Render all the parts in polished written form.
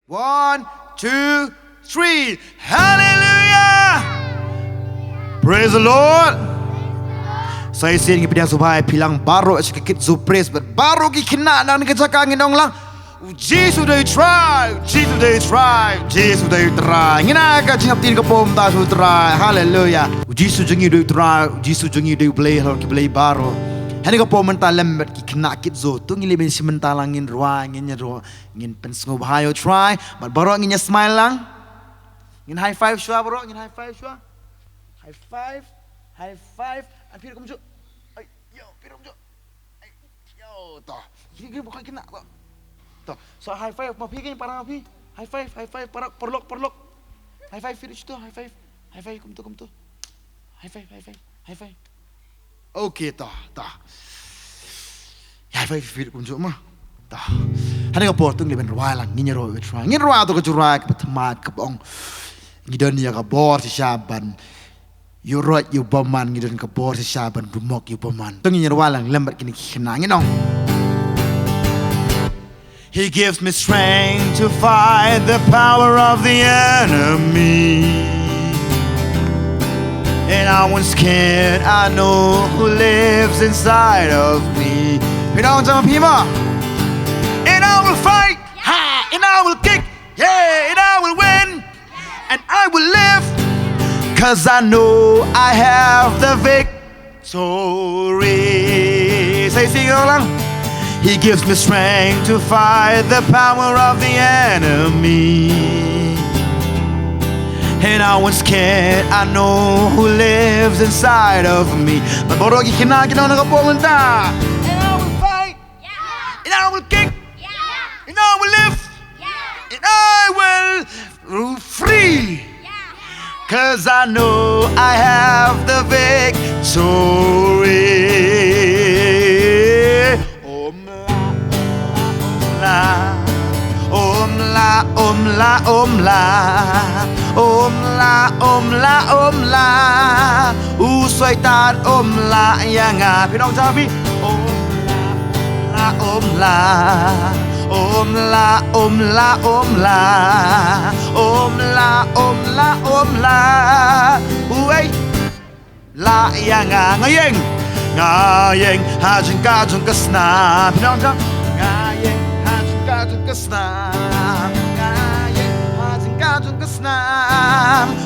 1, 2, 3. Hallelujah! Praise the Lord. Saya sini pediang supaya pilang baru sikit surprise but baru kena dan kejakan nginong lang. Jisu day try, Jisu day try, Jisu day try. Ngina ka jingap tin ka pom ta su try. Hallelujah. Jisu jengi day try, Jisu jengi day play hal ki play baru. Hani ka pom menta lembet ki kena kit zo tu ngili ben simenta langin ruwa ngin ro ngin pen sngub hayo try but baru ngin smile lang. Ngin high five shua bro, ngin high five shua. High five, high five. Apir kom jo. Ay yo, pir kom jo. Ay yo to. Gini bukan kena to. To. So high five ma pi para ma pi. High five para perlok. High five finish to, high five. High five kom to. High five. Okay to. High five fir kom jo ma. To. Hani ka portung leben rwa lang ngin ro wit rwa. Ngin rwa to ka jura ka tamat ka bong. Ngidon ya ka bor si Shaban. You rot you baman ngidon ka bor si Shaban rumok you baman. Tong ngin rwa lang lembat kini kina nginong. He gives me strength to fight the power of the enemy. And I won't scared, I know who lives inside of me. Pinong sama pima. And I will fight, ha, and I will kick, yeah, and I will win, and I will live, 'cause I know I have the victory. Say sing along. He gives me strength to fight the power of the enemy. And I won't scared, I know who lives inside of me. Maborogi kinaginaw na kapumenta. And I will fight, and I will kick, and I will live, and I will free, 'cause I know I have the victory. Omla usoy tan omla yanga pinong sabi omla uy la yanga ngayeng hajin kajung kasna pinong sabi ngayeng hajin kajung kasna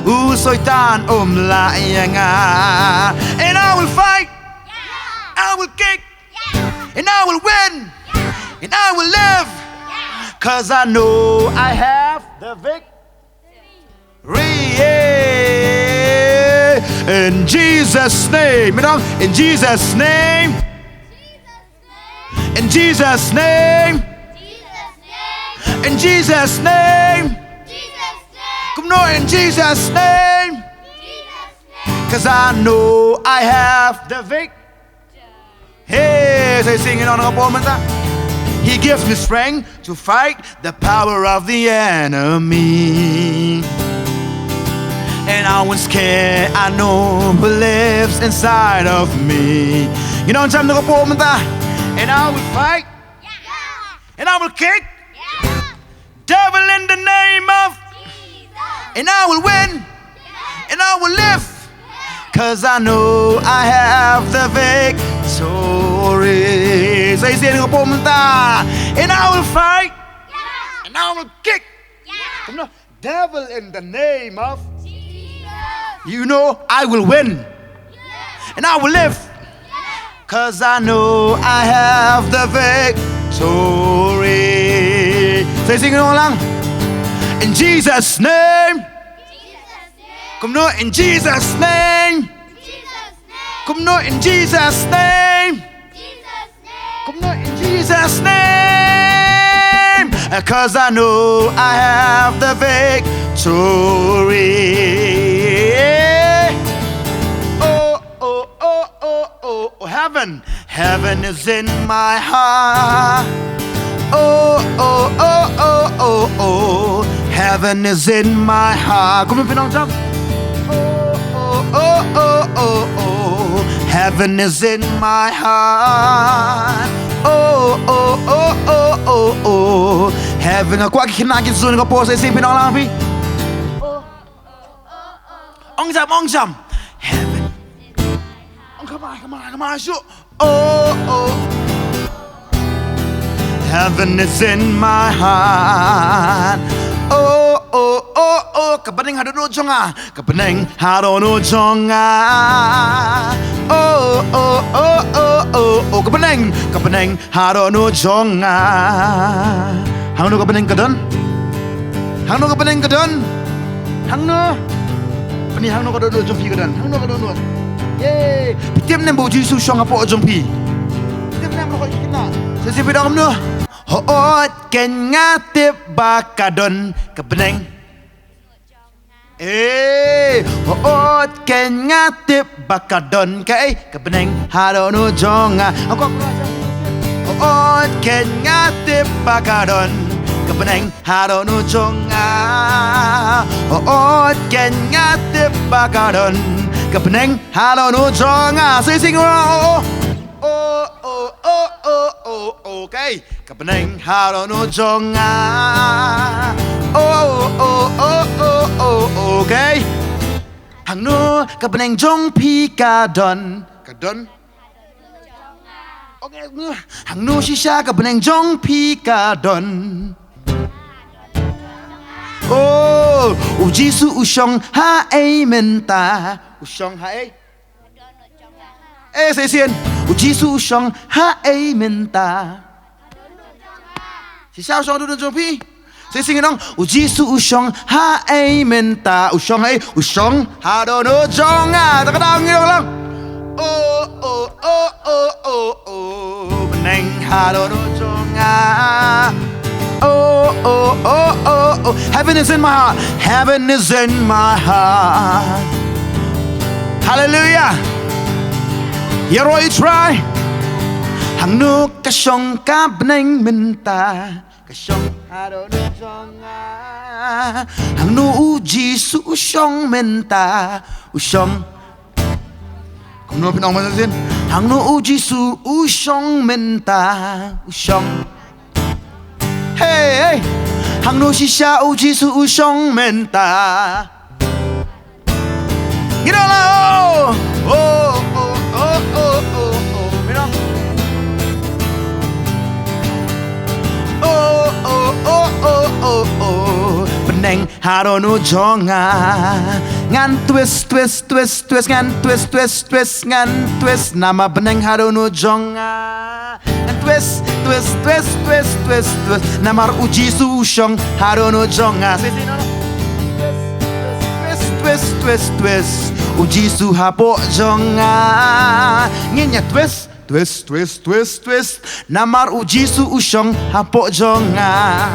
usoy tan omla yanga. And I will fight, I will kick, and I will win, and I will live, 'cause I know I have the victory. In Jesus' name, in Jesus' name, in Jesus' name, in Jesus' name. Come on, in Jesus' name, 'cause I know I have the victory. Hey, say singing on a moment. He gives me strength to fight the power of the enemy. And I won't scared, I know who lives inside of me. You know, time to go and I will fight, and I will kick, devil in the name of, and I will win, and I will live, 'cause I know I have the victory. Say sini ko pumunta, and I will fight, and I will kick, devil in the name of, you know I will win, and I will live, 'cause I know I have the victory. Say sini ko lang. In Jesus' name, come on, in Jesus' name, come on, in Jesus' name, come on, in Jesus' name, 'cause I know I have the victory. Oh, heaven is in my heart. Oh, heaven is in my heart. Come on, pinong jump. Oh, heaven is in my heart. Oh, heaven aku kena gitu dengan po saya sih pinang lang pi ong jam heaven ong kemana syuk oh heaven is in my heart kepening hadono jonga kepening hadono jonga kepening hadono jonga hangno kepening kedon hangno pani hangno kedono jompi kedon hangno kedono ye tiap nem bo Jisu shong apo jompi tiap nem lo kena sesi bidang no hoot ken ngatip bakadon kepening hoot ken ngatip bakadon kai kepening hadono jonga aku hoot ken ngatip bakadon kepening hadono jonga hoot ken ngatip bakadon kepening hadono jonga sing okay kepening hadono jonga okay hangno kepening jong pi kadon okay hangno shisha kepening jong pi kadon Jisu U Shong ha ai menta U Shong ha ai say xiên Jisu U Shong ha ai menta thì sao Shong đun Jong pi say xin nong Jisu U Shong ha ai menta U Shong ai U Shong ha do no Jong ta có đau nghe không beneng ha do no Jong heaven is in my heart heaven is in my heart hallelujah Yeroi try hang nu ka shong ka beneng menta ka shong hado no jonga hang nu Jisu U Shong menta U Shong kom nu pinong man sin hang nu Jisu U Shong menta U Shong hey hang nu shisha Jisu U Shong menta get on beneng hadono jonga ngan twist ngan twist nama beneng hadono jonga ngan twist nama Jisu U Shong hadono jonga twist Jisu hapo jonga ngenya twist namar Jisu U Shong hapo jonga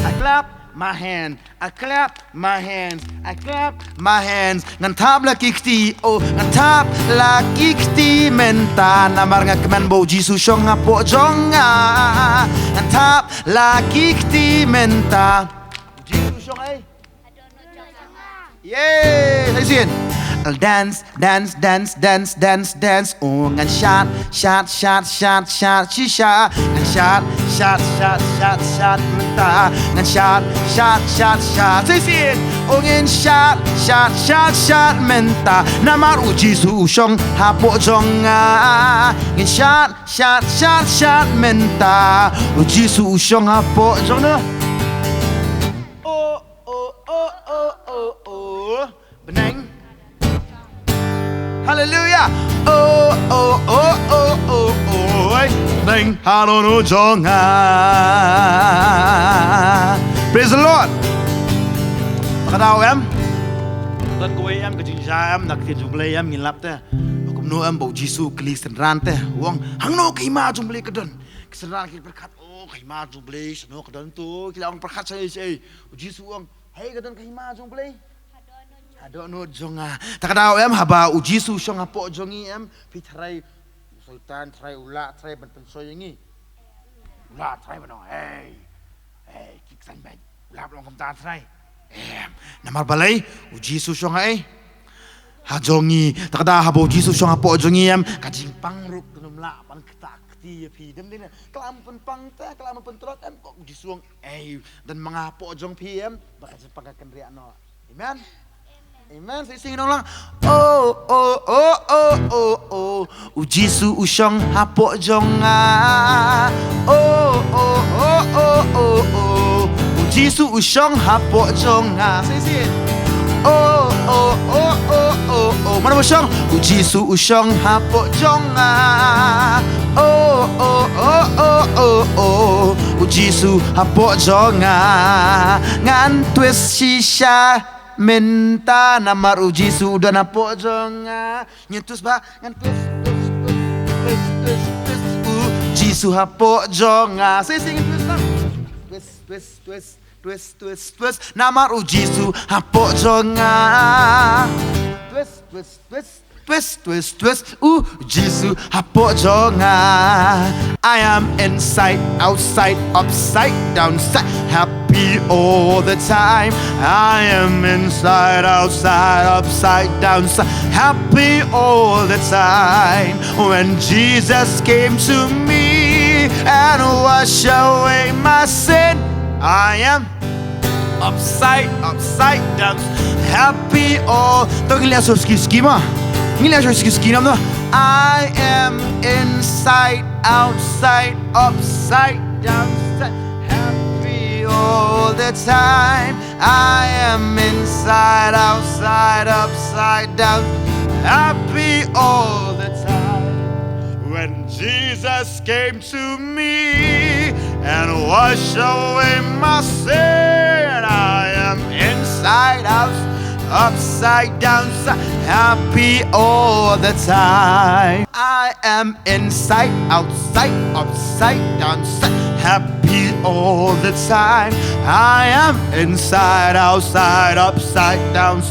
I clap my hand I clap my hands ngan tap la kikti ngan tap la kikti menta namar ngakman bo Jisu Shong hapo jonga ngan tap la kikti menta Jisu Shong ai yeah thấy gì dance ngan shot shisha ngan shot menta ngan shot thấy gì ngan shot menta namar Jisu U Shong hapo jonga ngan shot menta Jisu U Shong hapo jonga beneng hallelujah beneng hadono jonga praise the Lord makadaw em dan ko em ka jinja em nak tin jumble em ngin lap te kum no em bo Jisu Kristen ran te wong hang no ki ma jumble kedon keseran ki berkat ki ma jumble sno kedon tu ki lang berkat sai Jisu wong hey kedon ki ma jumble Adono jonga takadaw em haba Jisu Shong hapo jongi em pi try sultan try ula try ban soyingi ula try ban hey kik san ban ula long kam ta try namar balai Jisu Shong ai ha jongi takada habo Jisu Shong hapo jongi em kajing pangruk kunum la pan ketak ti pi dem din kelam pun pang teh kelam pun trot em kok disuang dan mengapo jong pi em bakal sepagakan riak no. Amen. Amen. Saya sing ulang. Oh oh oh oh oh oh. Jisu U Long hapo jong ah. Oh oh oh oh oh oh. Jisu U Long hapo jong ah. Saya sing. Oh oh oh oh oh oh. Mana bosong? Jisu U Long hapo jong ah. Oh oh oh oh oh oh. Jisu hapo jong ah. Ngan twist shisha minta nama Jisu udah napo jong ah. Nyentus ba ngan twist Jisu hapo jong ah. Saya sing twist nama Jisu hapo jong ah. Twist Jisu hapo jong ah. I am inside, outside, upside, downside, happy all the time. I am inside, outside, upside, downside, happy all the time. When Jesus came to me and washed away my sin, I am upside down, happy all. Tao nghe số ski mà, nghe số ski lắm thôi. I am inside, outside, upside, downside, happy all the time. I am inside, outside, upside, down, happy all the time. When Jesus came to me and washed away my sin, I am inside, outside, upside down, happy all the time. I am inside, outside, upside down, happy all the time. I am inside, outside, upside down,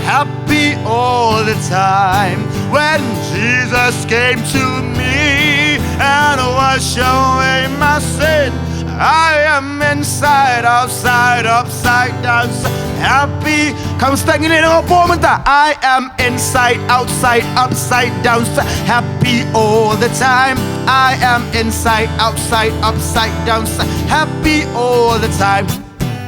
happy all the time. When Jesus came to me and washed away my sin, I am inside, outside, upside down, happy. Kamu setengah ini dengan apa minta? I am inside, outside, upside down, happy all the time. I am inside, outside, upside down, happy all the time.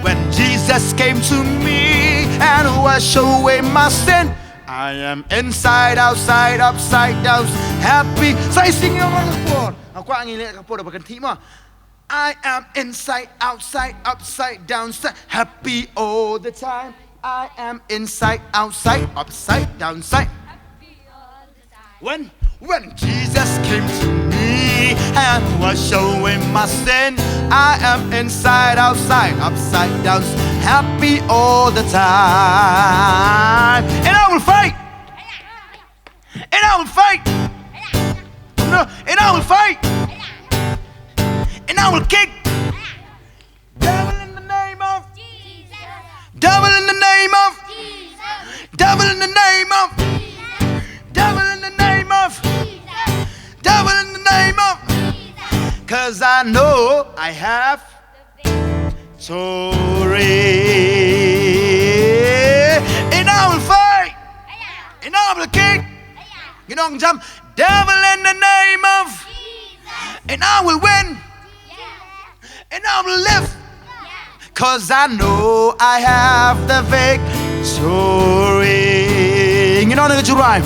When Jesus came to me and washed away my sin, I am inside, outside, upside down, happy. Saya singin orang kapur. Aku angin lihat kapur dah berganti mah. I am inside, outside, upside down, happy all the time. I am inside, outside, upside down, happy all the time. When Jesus came to me and washed away my sin, I am inside, outside, upside down, happy all the time. And I will fight. And I will fight. And I will fight. And I will kick. Devil in the name of Jesus. Devil in the name of Jesus. Devil in the name of Jesus. Devil in the name of Jesus. Devil in the name of Jesus. 'Cause I know I have victory. And I will fight. And I will kick. You know, jump. Devil in the name of Jesus. And I will win. And I will live, 'cause I know I have the victory. You know the rhyme.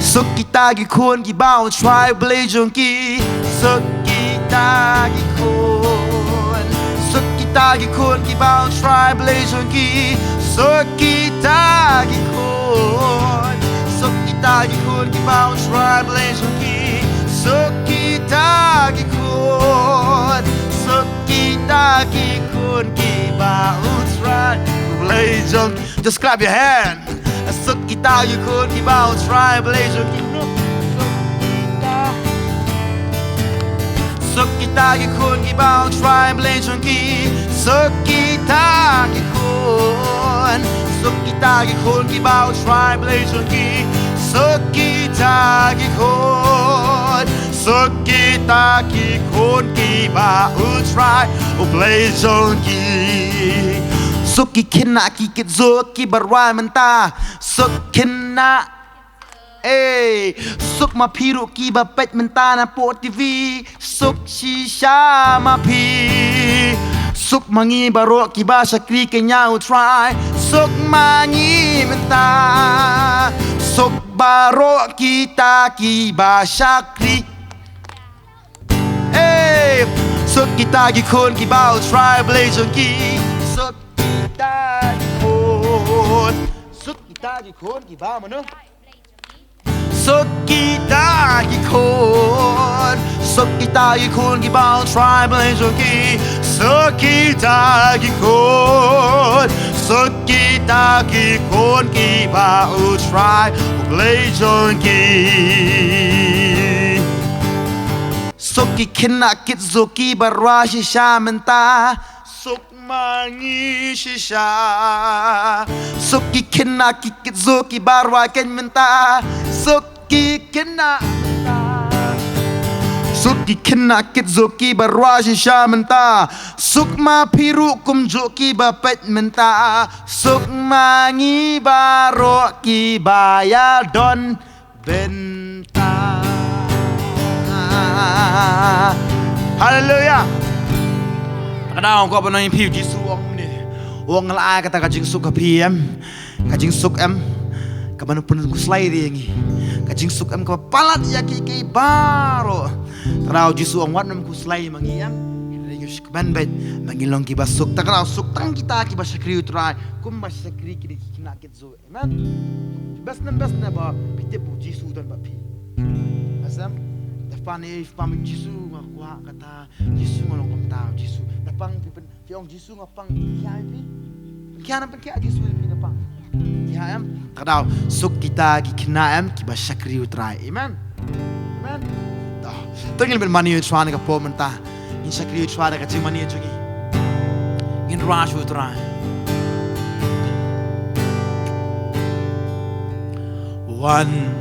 So kita gi kun gi bao try blade junkie. So kita gi kun. So kita gi kun gi bao try blade junkie. So kita gi kun. So kita gi kun gi bao try blade junkie. So kita gi kun. So kita kikun kibaut right blazon. Just clap your hand. So kita kikun kibaut right blazon. So kita kikun kibaut right blazon. So kita kikun. So kita kikun kibaut right blazon. So kita kikun. So kita kikun kibaut right blazon. So kikina kikitzo kibarwai menta. So kina Suk ma piru ki ba pet mentana po TV. Suk shisha ma pi. Suk mangi baro ki ba sakri kenya try. Suk mangi menta. Suk baro kita ki ba sakri. Suk kita ki kun ki ba try blaze ki. Suk kita ki kun. Suk kita ki kun ki ba mano. Suk kita ki kun. Suk kita ki kun ki ba try blaze ki. Suk kita ki kun. Suk kita ki kun ki ba try blaze ki. Suk ki kina kit zuki barwa shisha menta. Suk mangi shisha. Suk ki kina kit zuki barwa ken menta. Suk ki kina menta. Suk ki kina kit zuki barwa shisha menta. Suk ma piru kum zuki ba pet menta. Suk mangi baro ki baya don benta. Hallelujah. Kadang kau pernah impiu Jisu orang ni. Orang ngelai kata kajing suk kapi kajing suk kabanu pun ku slide dia ni. Kajing suk ka palat ya ki baro. Kadang Jisu orang wat nam ku slide mangi Reyus kaban bet mangilong ki basuk. Kadang suk tang kita ki basakri utrai. Kum basakri ki kina kitzo. Amen. Bas na ba pitip Jisu dan ba pi. Asam Pani pamit Jisu ngakwa kata Jisu ngolong kom tau Jisu napang piong Jisu ngapang kiai pi kiana pen kiai Jisu pi napang kiai kadau suk kita ki kinaam ki basakri utrai amen amen dah tengil ben mani utrai ka po menta in sakri utrai ka mani jogi in rash utrai one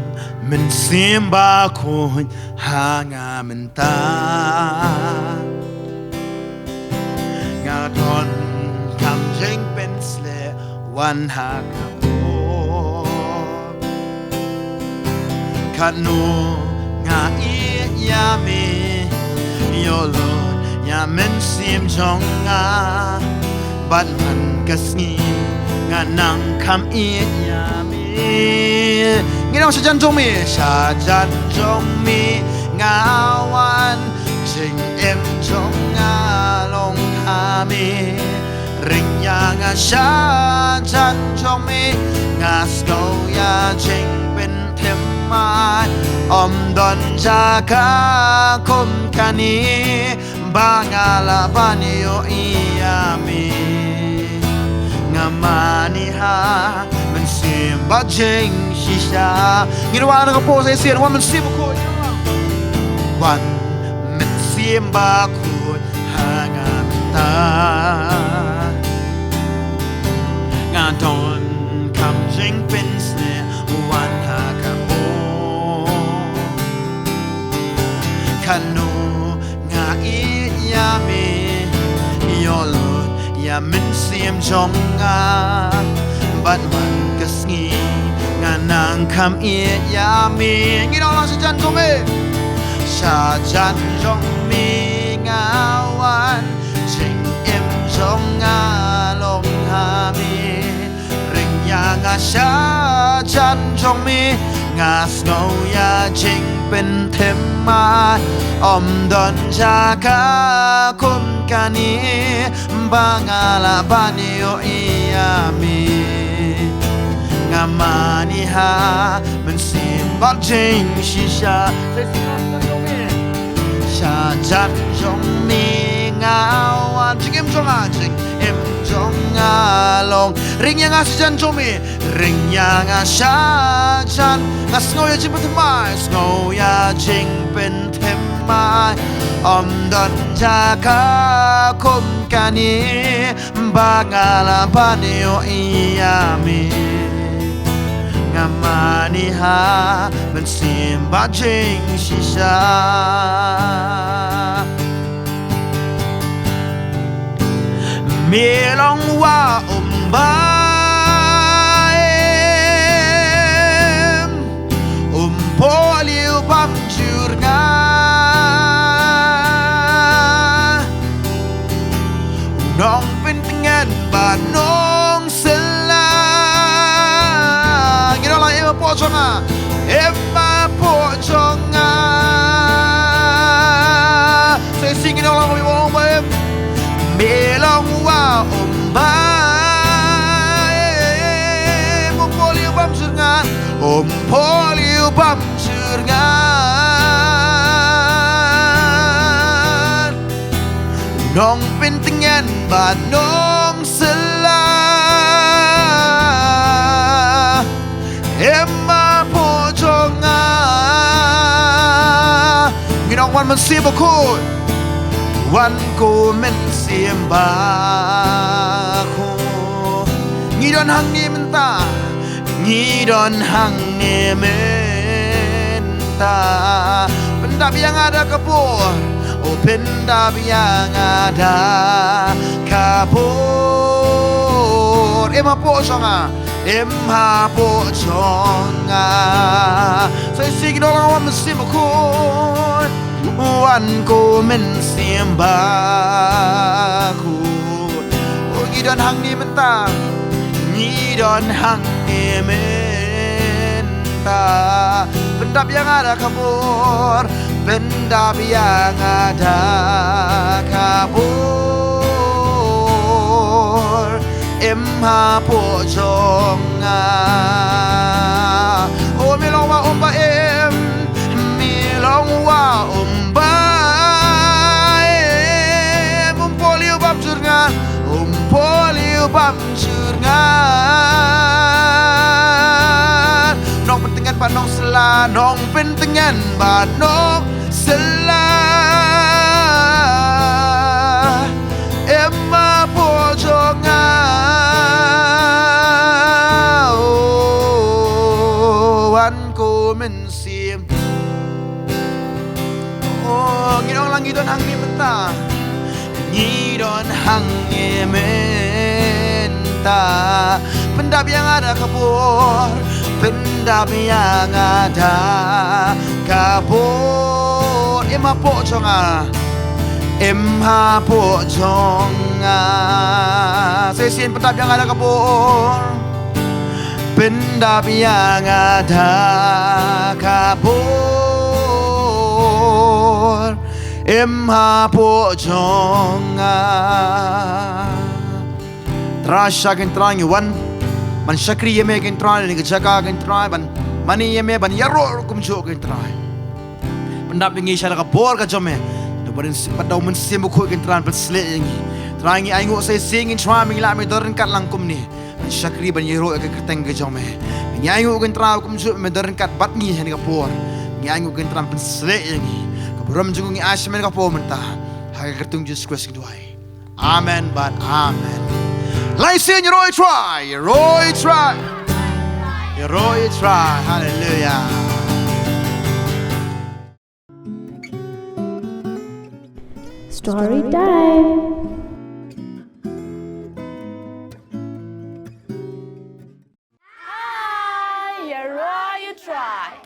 min simba kun hanga menta ngadon kam jeng pensle wan hakapo kanu nga yame yolo ya men sim jonga ban man kasni nga nang kam yame Nginaw sa jan jong mi ngawan jing em jong ngalong kami ring yang sa jan jong mi ngasko ya jing ben temai om don jaga kum kani bangala banyo iami ngamani ha mensimba jeng shisha ginawa na po sa isiyan wan mensimba ko wan mensimba ko hanganta ngadon kam jeng pensne wan hakapo kanu nga iyami yolo ya mensim jonga ban man kasngi nganang kam iyami nginaw sa jan jong sa jan jong mi ngawan jing em jong ngalong kami ring yang sa jan jong mi ngas ngau ya jing pen thema om don jaga kum kani bangala banyo iyami ngamani ha mensimba jing shisha sa jan jong mi ngawan jing em jong along ring yang jan jong mi ring yang sa jan ngas ngau ya jing pen themai ngau ya jing pen themai om don jaga kum kani bangala banyo iyami ngamani ha mensimba jing shisha milong wa umbaem nong pentingan banong sela emma pojonga nginong wan mensibukut wan ko mensimbako ngidon hang ni menta ngidon hang ni menta pendap yang ada kapur oh pendap yang ada kapur emma pojonga saya sige orang wan mensibukut wan ko mensimbakut oh ngidon hang ni menta ngidon hang ni menta pendap yang ada kabur pendap yang ada kabur emha pojonga oh milong wa umba milong wa umba umpoliu bab jurngan umpoliu bab jurngan nong pentingan banong sela nong pentingan banong sela emma pojonga mensim oh ngidon lang ngidon hang ni menta ngidon hang ni menta pendap yang ada kabur pendap yang ada kabur emma pojonga sesin pendap yang ada kabur pendap yang ada kabur emha pojonga trasha ken trangi wan man shakri yeme ken trai ni jaga ken trai ban mani yeme ban yaro kum jo ken trai pendap ngi shara kabur ka jome do barin padau men simu ko ken tran pat sle ngi trangi aingo sai singin trai mi la mi doren kat langkum ni Syakri ban yero ke keteng ke jome nyangu kan trau kum su medern kat bat ni hani kapor nyangu kan tram pensle yangi kabram jungu ngi asmen kapor menta ha kertung Jesus Christ duai amen but amen listen Roy try hallelujah story time.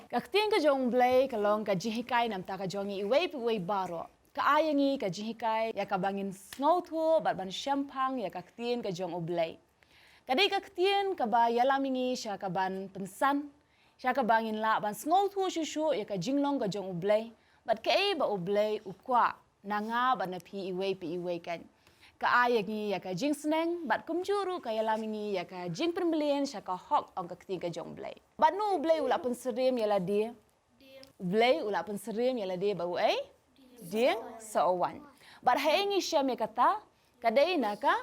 Kakting ka jong blay kalong ka jihikay nam ta ka jongi iway piway baro. Kaayangi ka jihikay ya kabangin snowto bat ban syampang ya kaktin ka jong oblay. Kadai kaktin ka ba yalamingi siya ka ban pensan siya ka bangin la ban snowto shushu ya ka jinglong ka jong oblay. Bat kay ba oblay ukwa nanga ban na pi iway kan. Kaayangi ya ka jing sneng bat kumjuru ka yalamingi ya ka jing pembelian siya ka hok ang kakting ka jong blay. Bat no blay ula penserim yala dia. Blay ula penserim yala dia bau dieng seawan. Bat haingi siya me kata kadai naka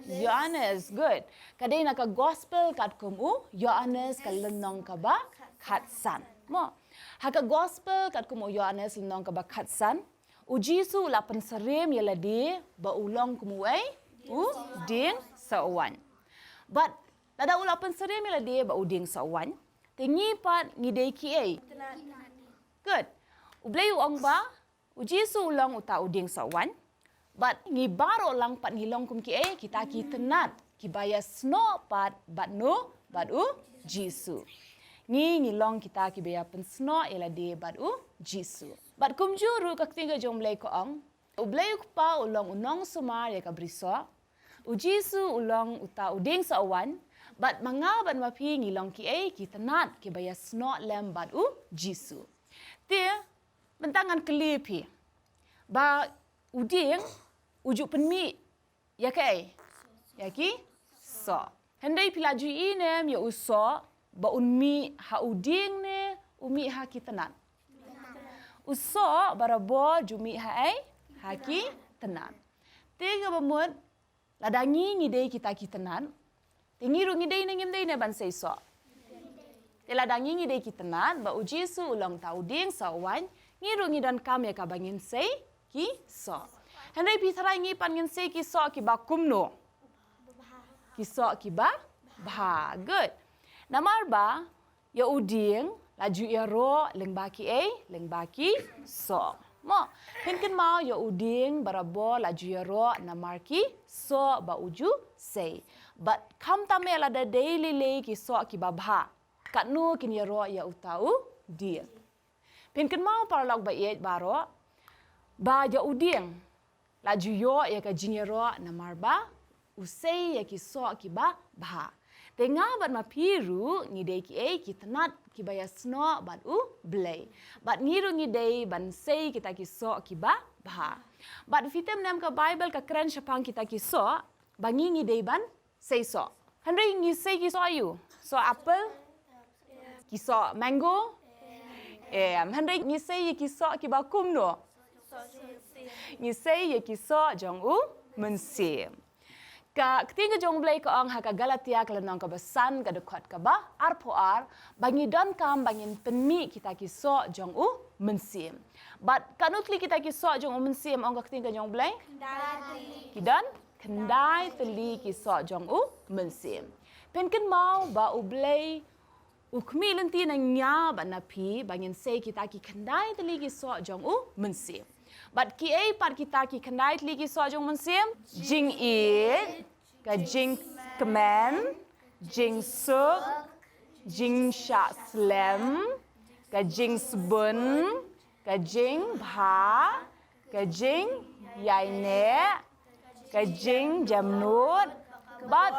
Yohanes good. Kadai naka gospel kat kumu Yohanes kalenong ka ba katsan. Mo. Haka gospel kat kumu Yohanes lenong ka ba katsan. Jisu ula penserim yala dia baulong kumu dieng seawan. But tada ula penserim yala dia bau dieng seawan. Tingi pat ngidei ki good. Ublay uang ba? Jisu ulang uta uding sawan. But ngi baro lang pat ngilong kum ki kita ki tnad ki baya sno pat bat no bat Jisu. Ngi ngilong kita ki baya pen sno ela de bat Jisu. Bat kum juru kak tingga jong blay ko ang. Ublay pa ulang unong sumar ya kabriso. Jisu ulang uta uding sawan. Bat mga ban mapi ngilong ki tnad ki baya sno lem bat Jisu. Dia bentangan kelipi. Ba uding ujuk penmi ya kai. Ya ki so. Hendai pilaju inem ya uso ba unmi ha uding ne umi ha ki tnad. Uso barabo jumi ha ki tnad. Tiga bamut ladangi ngidei kita ki tnad. Tingiru ngidei na ngimdei na ban sei so. Ladangi ngidei ki tnad ba Jisu U Long U dieng sa wain ngiru ngidan kam ya ka bangin sei ki so. Henry pitharai ngi pan ngin sei ki so ki ba kumno. Ki so ki ba bha. Good. Namar ba ya u dieng laju ya ro leng ba ki leng ba ki so. Mo, pinkin mau ya u dieng barabo laju ya ro namar ki so ba uju sei. But kam tame la da daily lay ki so ki ba bha. Kat nu kin ya ro ya utau dieng. Pinkin mau paralog ba iet baro ba ya u dieng laju yo ya ka jing ya ro namar ba usei ya ki so ki ba bha. Tengah bat mapiru ngidei ki tnad ki baya sno bat u blay. Bat ngiru ngidei ban sei kita ki so ki ba bha. Bat fitem nam ka Bible ka keren syapang kita ki so bangi ngidei ban sei so. Henry ngi sei ki so you. So apple? Ki so mango? Henry ngi sei ki so ki ba kum no. Ngi sei ki so jong u mensim. Ka ketika jong blay ka ang haka Galatia ka lanang ka basan ka dekat ka ba arpoar bangi don kam bangin penmi kita ki so jong u mensim. But kanutli kita ki so jong u mensim ang ka ketika jong blay? Kidan kendai teli ki so jong u mensim. Penken mau ba u blay ukmi lenti na nya ba napi bangin sei kita ki kendai teli ki so jong u mensim. But ki pat kita ki kendai teli ki so jong mensim jing it ka jing kemen jing suk jing sha slem ka jing sbun ka jing bha ka jing yai ne ka jing jamnut bat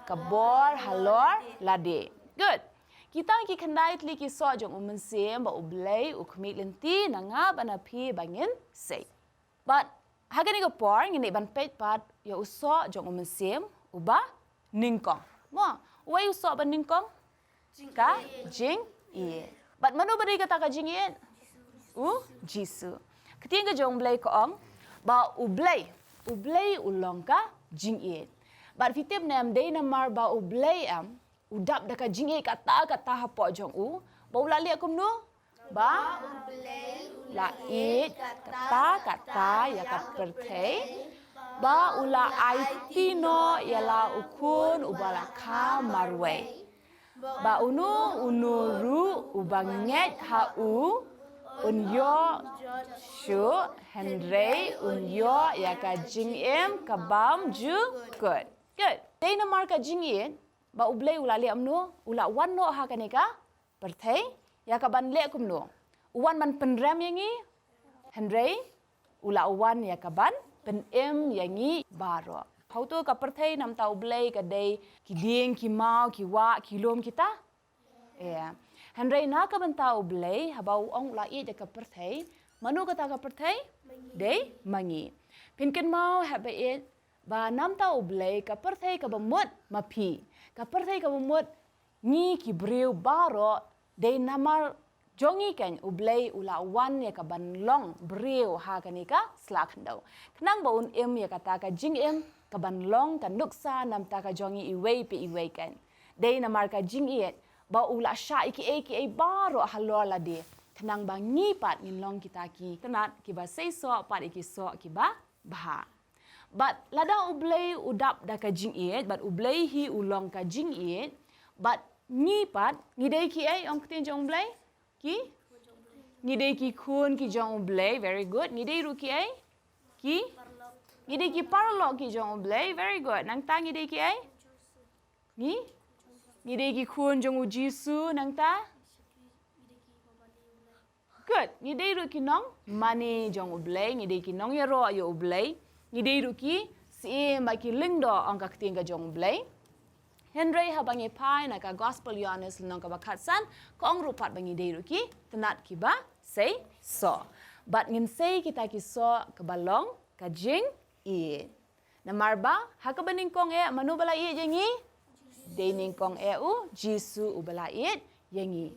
kabor halor lade. Good. Kita ki kendai tli ki so jong mensim ba ublay ukmit lenti na nga banapi bangin say. But hagani ko por ngini ban pet pat ya uso jong mensim uba ningkong. Mo, uway uso ba ningkong? Ka jing i. But mano ba kata ka jing i? Jisu. Ketika jong blay ko ong ba ublay ulong ka jing i. But fitip nam day namar ba ublay udap daka jingi kata hapo jong u ba ulali akum no ba la it kata ya ka pertei ba ula aitino ya la ukun ubala ka marwe ba unuru ubanget ha u unyo shu henry unyo ya ka jingem kabam ju good day namar ka jingin ba ublay ulali amno ula wan no ha kaneka perthai ya ka ban le kumno uwan man penram yangi henry ula uwan ya ka ban penem yangi baro hauto ka perthai nam ta ublay ka dei ki dieng ki mau ki wa ki lom kita henry na ka ban ta ublay habau ong la i ka perthai manu ka ta ka perthai dei mangi pinken mau habe it ba nam ta ublay ka perthai ka bamut mapi ka perthai ka bamut ni ki breu baro de namar jongi kan ublay ula wan ya ka banlong breu ha kanika slak daw knang ba un em ya kata ka jing em ka banlong kan nuksa nam ta ka jongi iway pe iway kan de namar ka jing iet ba ula sha iki baro halor la de knang ba ngi pat nginlong kita ki tenat ki ba sei so pat iki so ki ba bha. But lada ublay udap da ka jing iet, but ublay hi ulong ka jing iet, but ni pat ngidei ki ong ktin jong ublay ki ngidei ki kun ki jong ublay very good ngidei ru ki ki ngidei ki parlok ki jong ublay very good nang ta ngidei ki ni ngidei ki kun jong Jisu nang ta good ngidei ru ki nong mani jong ublay ngidei ki nong ya ro yo ublay ngidei ruki si maki lingdo ang kakting ka jong blay Henry habangi pai na ka gospel Yohanes nang ka bakatsan ko ang rupat bangi dei ruki tenat ki ba say so but ngin say kita ki so ka balong ka jing i na marba hakabaning kong manu bala i jengi dei ning kong u Jisu u bala i yengi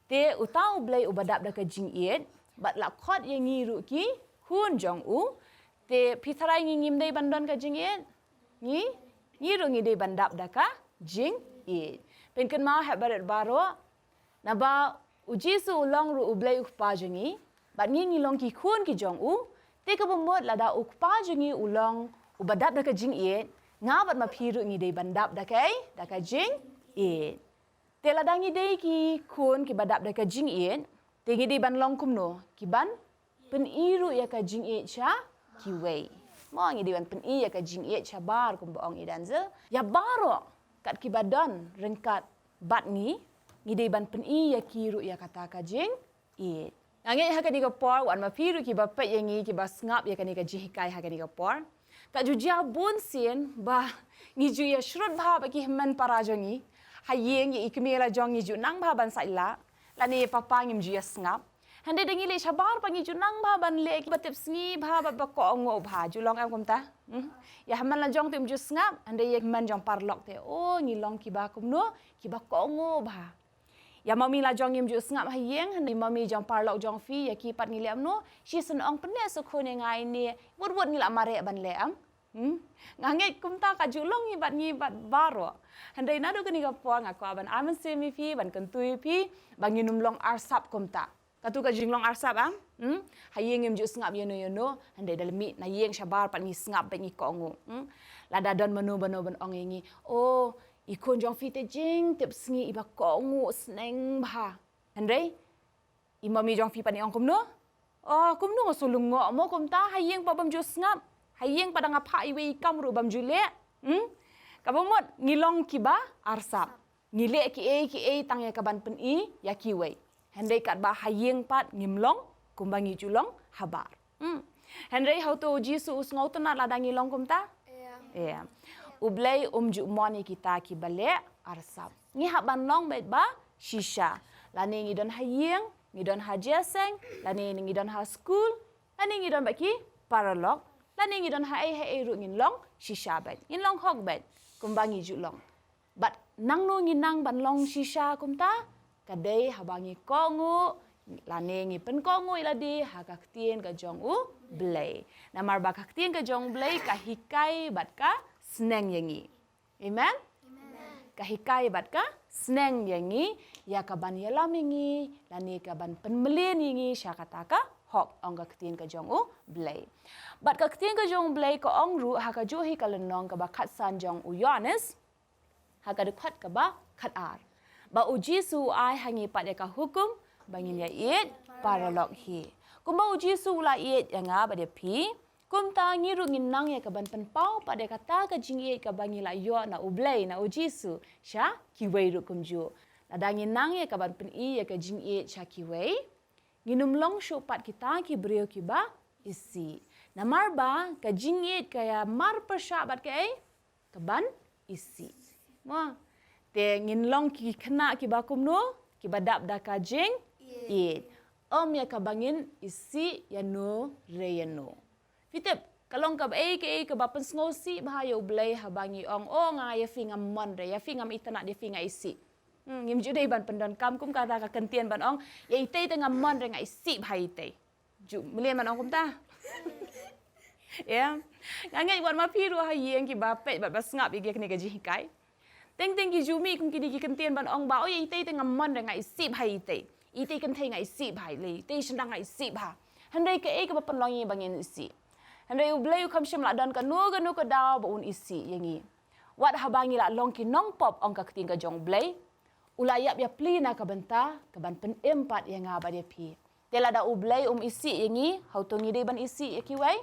te utau blay ubadap da ka jing i but la khot yengi ruki hun jong u Te pitharai ngim dei bandon ka jing it. Ngi ro ngi dei bandap da ka jing it. Pen kan mau habaret baro. Na ba Jisu U Long U blai ukpa jengi. Bat ngi long ki kun ki jong u. Te ka bomot la da ukpa jengi U Long U badap da ka jing it. Nga bat ma phiru ngi dei bandap da ka jing it. Te la da ngi dei ki kun ki badap da ka jing it. Te ngi dei ban long kum no ki ban pen iru ya ka jing it cha ki wei. Mo ngi dei ban pen i ya ka jing it cha bar kum boong idan ze. Ya baro kat ki badon rengkat bat ngi dei ban pen i ya ki ru ya kata ka jing it. Ngange ha ka ni ka por wan ma phiru ki ba pet yangi ki ba ngap ya ka ni ka jihikai ha ka ni ka por. Ka jujia bun sin ba ngi ju ya shrut ba ba ki man para jongi. Ha yeng ya ikmela jongi ju nang ba ban sai la. La ni papa ngim ju ya ngap. Hande dengi le shabar pangi ju nang ba ban le ki batip sngi ba ba ko ngo ba ju long am kum ta. Ya haman la jong tim ju ngap hande ye man jong parlok te. Oh ngi long ki ba kum no ki ba ko ngo ba. Ya mami la jong ngim ju ngap ha yeng hande mami jong parlok jong fi ya ki pat ngi le am no. Shi sun ong pene su ko ne ngai ni. Wut ngi la mare ban le am. Ngange kum ta ka ju long ngi bat baro. Hande na do kani ka po nga ko ban amen se mi fi ban kan tui fi ban nginum long arsap kum ta. Katu ka jinglong arsap am. Hayeng ngim ju ngap yono hande dalam mi na yeng shabar pat ngi ngap ba ngi ko ngo. La da don manu ban ong ngi. Oh ikon jong fi te jing tip sngi iba ko ngo sneng ba. Hande imami jong fi pat ni ong kum no. Oh kum no sulung ngo mo kum ta hayeng pa bam ju ngap. Hayeng pada ngapa iwe ikam ru bam ju le. Kabomot ngilong kiba arsap. Ngile ki e tang ya kaban pen i ya ki wei. Hendai kat ba hayeng pat ngimlong kumbangi julong habar. Hendai how to Jisu ngau tenat la dangi long kum ta? Yeah. Ublai ju moni kita ki bale arsap. Ngi hab ban long bet ba shisha. La ni ngi don hayeng, ngi don ha jeseng, la ni ngi don ha school, la ni ngi don ba ki paralog, la ni ngi don ha e ru ngin long shisha bet. Ngin long hok bet kumbangi julong. But nang no ngi nang ban long shisha kum ta? Kadai habangi kongu lanengi pen kongu iladi hakaktien ka jong u blay. Namar bakaktien ka jong blay kahikai bat ka sneng yangi. Amen? Kahikai bat ka sneng yangi ya kaban yalam yangi lani kaban penmelin yangi syakata ka hok ong kaktien ka jong u blay. Bat kaktien ka jong blay ko ong ru hakajuhi kalenong ka bakat san jong u Yohanes hakadukat ka ba kat ar. Ba Jisu ai hangi pada ka hukum bangin ya it paralog hi. Kum ba Jisu la it yang ba dia pi. Kum ta ngiru nginang ya ka ban pen pau pada kata ka jing it ka bangi la yo na ublay na Jisu sha ki wei ru kum ju. La da nginang ya ka ban pen i ya ka jing it sha ki wei. Nginum long shu pat kita ki brio ki ba isi. Na marba ka jing it ka ya mar persyabat ka ka ban isi. Mo te ngin long ki kena ki bakum no ki badap da ka jing it ya ka bangin isi ya no re ya no fitep kalong ka ke bapen ngosi bahayo blay habangi ong nga ya fi ngam mon re ya fi ngam itana de fi nga isi ngim ju dei ban pendon kam kum ka da ka kentien ban ong ya itei te ngam mon re nga isi bhai itei ju melian ban ong kum ta ya ngangai wan ma piru ha yeng ki ba pet ba ngap ige kene ka jihikai Teng ki jumi kum kidi ki kentien ban ong ba o ye ite ngam mon nga isi bhai ite kan thei nga isi bhai le ite sendang nga isi bha handai ke ka ban long ye bangin isi handai ublai kam shim la dan ka no ka daw ba un isi yengi wat habangi la long ki nong pop ong ka keting ka jong blai ulayap ya plina ka benta ka ban pen empat yang nga ba dia pi tela da ublai isi yengi how to ngi dei ban isi ye ki wai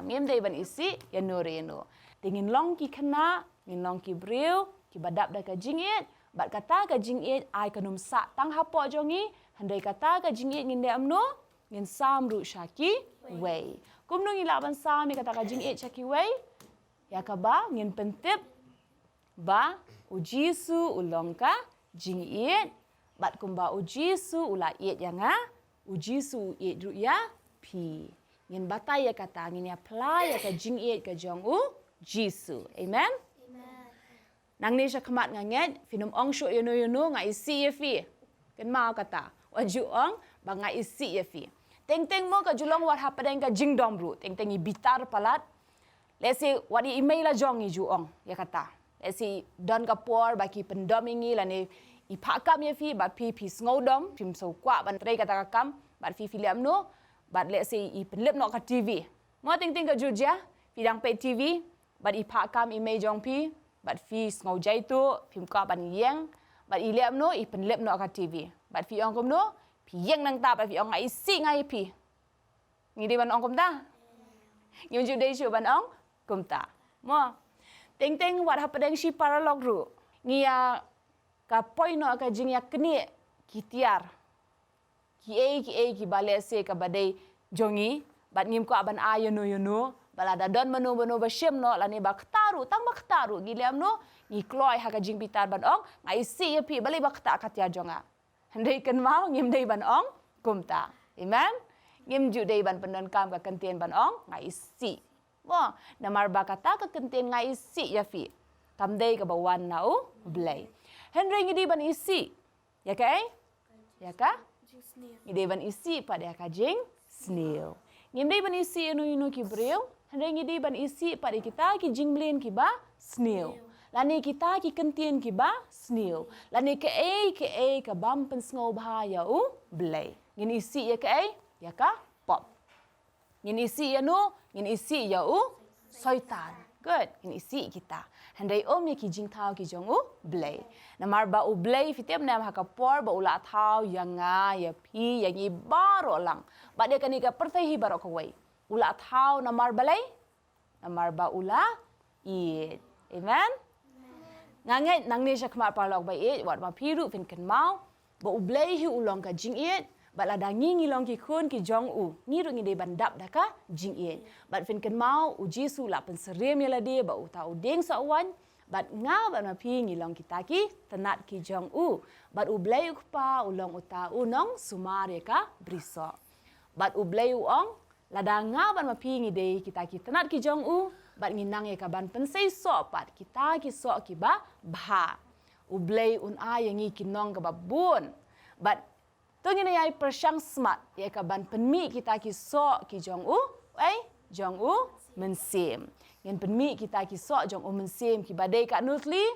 ngem dei ban isi ya no re no tingin long ki kena ngin long ki bril ki badap da ka jingit bat kata ka jingit ai kanum sa tang hapo jongi handai kata ka jingit ngin de amno ngin sam ru shaki wei kum no ngila ban sam mi kata ka jingit shaki wei ya ka ba ngin pentip ba Jisu U Long ka jingit bat kum ba Jisu ula it yang Jisu it ru ya pi ngin batai ya kata ngin ya apply ya ka jingit ka jong u Jisu amen. Nang ni siya kamat nganget, finum ong syo yono nga isi ye fi. Kan mau kata, waju ong ba nga isi ye fi. Teng mo ka julong wat hapadeng ka jingdom bro. Teng i bitar palat. Let's say what email la jong i juong ya kata. Let's say don ka por baki pendom ingi la ni ipakam ya fi bat pi sngodom pim so kwa ban trai kata kam bat fi film no bat let's say i penlep no ka TV. Mo teng ka juja pidang pe TV bat ipakam email jong pi bat fi sngo jai tu pim ka ban yeng bat ilem no i penlep no ka TV. Bat fi ong kom no pi yeng nang ta bat fi ong ngai si ngai pi. Ngi di ban ong kom ta. Yung juday siya ban ong kumta. Mo. Teng wat hapadeng si paralog ru. Ngia ka poino ka jingya kni kitiar. Ki bale se ka badai jongi bat ngim ko aban ayono yono balada don mano basyem no lani baktaru tang baktaru giliam no ngi kloy ha ka jing bitar ban ong ngai si ya pi bale bakta katia jonga. Handai kan mau ngim dei ban ong kumta. Amen. Ngim ju dei ban pendon kam ka kentien ban ong ngai si. Mo namar ba kata ka kentien ngai si ya fi. Kam dei ka bawan nau blai. Henry ngidi ban isi. Ya kai? Ya ka? Ngidi ban isi pada ka jing snail. Ngim dei ban isi inu ki breu. Henry ngidi ban isi pada kita ki jing blin ki ba snail. Lani kita ki kentien ki ba snail. Lani ke ka bam pen sngo ba ya u blai. Ngin isi ya kai? Ya ka? Pop. Ngin isi ya no, ngin isi ya u soitan. Good. Ngin isi kita. Handai om ni ki jing thau ki jong u blai. Namar ba u blai fitem nam haka por ba ula thau yanga ya pi yang i baro lang. Ba dia kani ka pertai hi baro kawai. Ula thau namar balai. Namar ba ula it. Amen. Ngangai nang ni syak mar parlog ba it wat ma piru fin kan mau ba u blai hi ulong ka jing it. Bat la dangi ngilong ki kun ki jong u. Ni ru ngi de bandap daka jing ien. Bat fin kan mau u Jisu la pen serem ya la de ba u ta u deng sa wan. Bat ngau bat ma pi ngilong kita ki tnad ki jong u. Bat u blai u pa ulong uta u nong sumar ya ka briso. Bat u blai u ong la da ngau bat ma pi ngi de kita ki tnad ki jong u. Bat nginang ya ka ban pen sei so pat kita ki so ki ba bha. U blai un a yang ngi kinong ka ba bun. Bat tungin na yai persyang smart ya ka ban penmi kita ki so ki jong u jong u mensim ngen penmi kita ki so jong u mensim ki badai ka nutli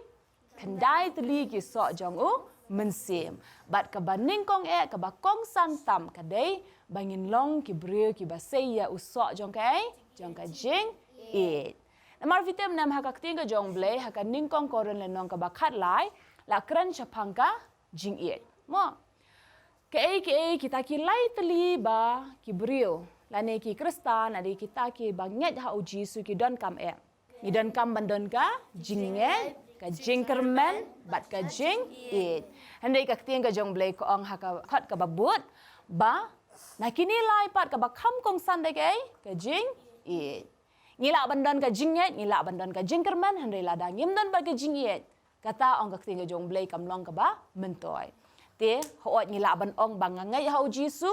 kendai teli ki so jong u mensim bat ka baning kong ka ba kong santam ka dei bangin long ki breu ki ba sei ya u so jong ka jing it namar vitem nam ha ka ting ka jong blai ha ka ning kong koren le nong ka ba khat lai la kran chapang ka jing it mo ke kita ki lai teli ba ki brio lane ki kristan adi kita ki banget ha u Jisu ki don kam ni don kam bandon ka jinget ka jingkermen bat ka jing it handai ka tiang ka jong blai ko ong ha ka khat ka babut ba na kini lai pat ka ba kham kong san dai ka jing it ngila bandon ka jinget ngila bandon ka jingkermen handai la da ngim don ba ka jing it kata ong ka tiang ka jong blai kam long ka ba mentoi te hoat ngila ban ong bang ngai hau Jisu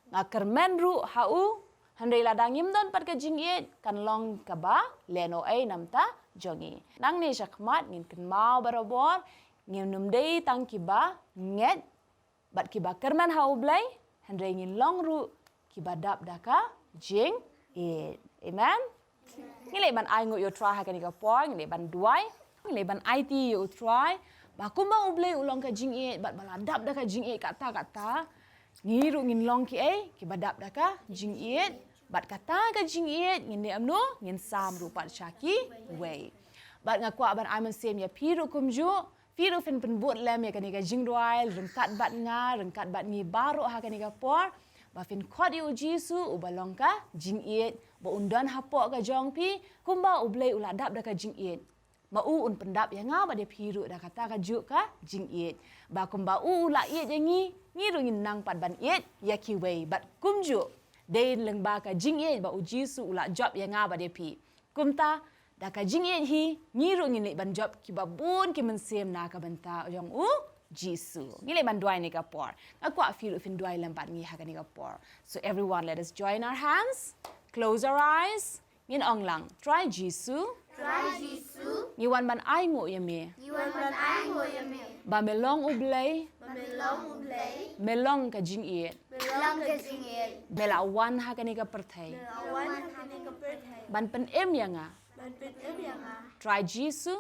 nga kermen ru hau handai la dangim don pat ka jingiet kan long ka ba leno ai namta jongi nang ni sakmat ngin ken mau barobor ngin num dei tang ki ba nget bat ki ba kermen hau blai handai ngin long ru ki ba dap daka jing it amen ngile ban ai ngu yo try ha kan ka por ngile ban duai ngile ban IT yo try ba kumba ublei ulong ka jing it bat baladap da ka jing it kata ngiru ngin long ki badap da ka jing it bat kata ka jing it ngin de amno ngin sam ru pat shaki way bat ngakwa ban aiman sem ya piru kumju piru fin pen but lem ya ka jing royal rengkat bat nga rengkat bat ngi baro ha ka por ba fin khodi u Jisu u balong ka jing it ba undon hapok ka jong pi kumba ublei uladap da ka jing it mau un pendap yang ngau ba dia piru dah kata ka juk ka jing it ba kum ba la it yangi ngiru ngin nang pat ban it ya ki wei bat kum ju de leng ba ka jing it ba u Jisu ula job yang ngau ba dia pi kum ta da ka jing it hi ngiru ngin ban job ki ba bun ki mensem na ka banta yong u Jisu ngile ban duai ni ka por akwa firu fin duai lampat ngi ha ka ni ka por so everyone let us join our hands close our eyes ngin ong lang try Jisu Iwan ban ai ngộ ya me. Ba melong ublay. Melong ka jing it. long ka jingit. Mela wan ha kani ka perthai. Awan hakini ka perthai. Ban pen em yanga. Ban pit yanga. Try Jisu.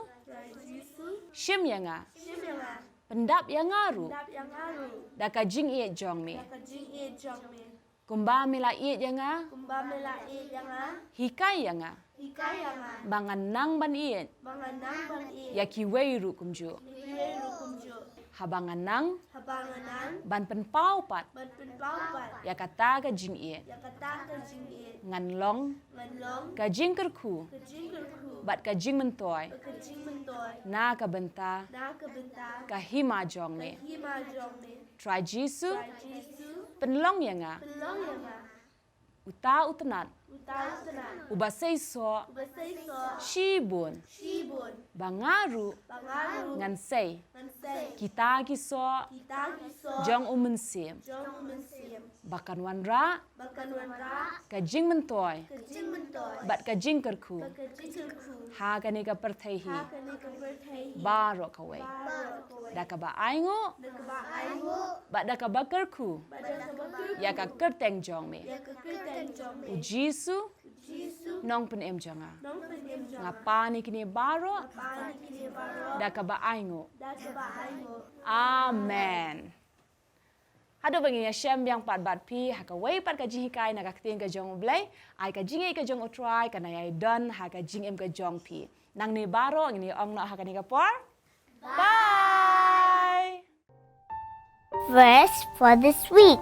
Jisu Shim yanga. yanga. Pendap yangaru. Dap yang aru. Da ka jing iet jong me. Ka jing jong me. Kumba mela iet yanga. Kumba mela yanga. Hikai yanga. Hikai yanga. Bangan nang ban iet. Banganang ban Ya ki weiru kumju. Iweru kumjo. Habangan nang Habanganan. ban pen pau pat. Ban pin paupat. Ya kata ka jing iet. Yakata ka jingit. Ngan long Nganlong. ka jing kerku. Ka jingger ku. Bat ka jing mentoy. Ka jing mentoy. Na ka benta. Na ka benta. Ka hima jong me. Hima jong me. Try Jisu. Jisu Penlong yanga. pelong yanga. Uta utenat. Utaw tenan. Ubasay so. Basay so. Shibun. Shibon. Bangaru. Pangaru. Ngan say. Nansay. Kita kiso. Kita giso. Jong umensim. Jong mensim. Bakan wanra. Bakan wanra. Ka jing mentoy. Ka jing mentoy. Bat ka jing kerku. Ka jingger ku. Ha kani ka perthaihi. Hakani ka berthai. Baro kawai. Baro kawai. Da ka ba aingo. Nagbaay mo. Bat da ka ba kerku. Badan ka bakir. Ya ka kerteng jong me. Ya ka kirtan jong me. Jisu. Jisu. Nong pen em jonga. Nong penim jong. Ngapa ni kini baro. Paano kini baro. Da ka ba aingo. Dati bahay mo. Amen. Hado bangi ya shem yang pat bat pi ha ka wei pat ka jing hikai na ka tin ka jong blai ai ka jing ka jong utrai ka na ai don ha ka jing em ka jong pi nang ni baro ngini ong na ha ka ni ka por. Bye. Verse for this week.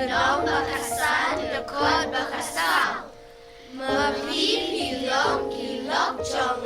Long bakasan, dekod bakasang. Mapi pilong kilok jong